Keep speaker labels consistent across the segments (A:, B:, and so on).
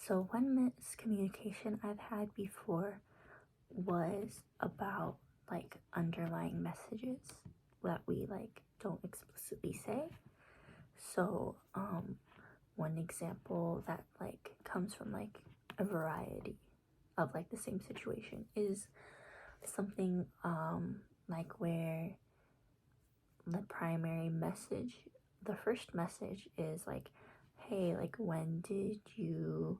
A: So one miscommunication I've had before was about like underlying messages that we like don't explicitly say. So one example that like comes from like a variety of like the same situation is something like where the primary message, the first message is like, hey, like when did you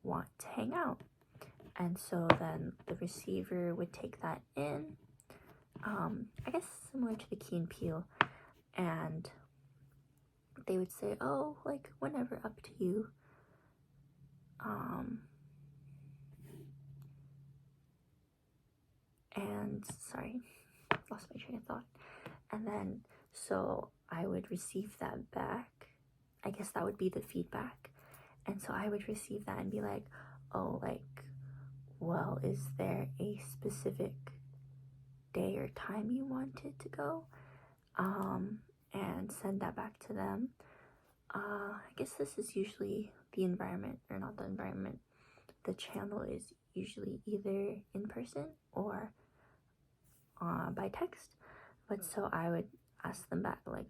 A: want to hang out? And so then the receiver would take that in, I guess similar to the Key and Peele, and they would say, oh, like whenever, up to you. And sorry, lost my train of thought. And then so I would receive that back. I guess that would be the feedback. And so I would receive that and be like, oh, like, well, is there a specific day or time you wanted to go? And send that back to them. I guess this is usually the environment, or not the environment. The channel is usually either in person or by text. But so I would ask them back, like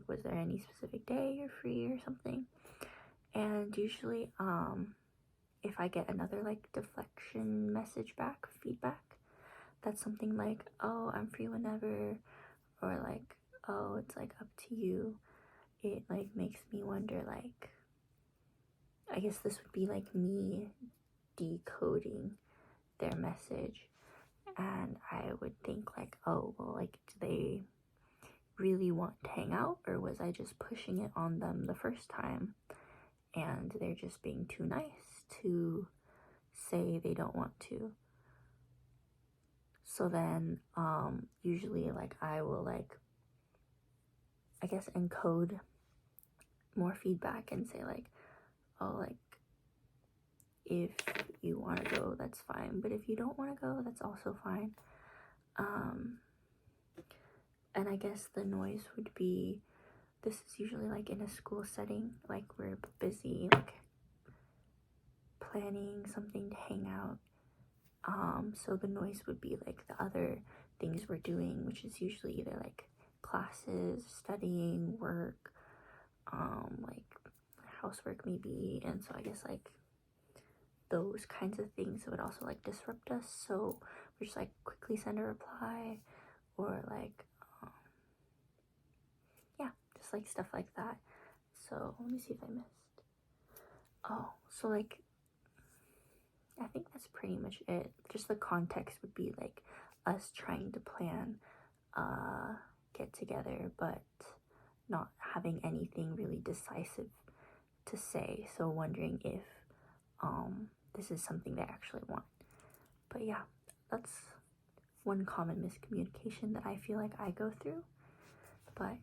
A: was there any specific day you're free or something? And usually, if I get another like deflection message back, feedback, that's something like, oh, I'm free whenever, or like, oh, it's like up to you. It like makes me wonder, like, I guess this would be like me decoding their message, and I would think like, oh, well, like, do they really want to hang out, or was I just pushing it on them the first time and they're just being too nice to say they don't want to? So then usually like I will like, I guess, encode more feedback and say like, oh, like if you want to go, that's fine, but if you don't want to go, that's also fine. And I guess the noise would be, this is usually like in a school setting, like we're busy like planning something to hang out, so the noise would be like the other things we're doing, which is usually either like classes, studying, work, like housework maybe. And so I guess like those kinds of things would also like disrupt us, so we just like quickly send a reply, or like yeah, just like stuff like that. So let me see if I missed. Oh, so like I think that's pretty much it. Just the context would be like us trying to plan get together, but not having anything really decisive to say, so wondering if this is something they actually want. But yeah, that's one common miscommunication that I feel like I go through. But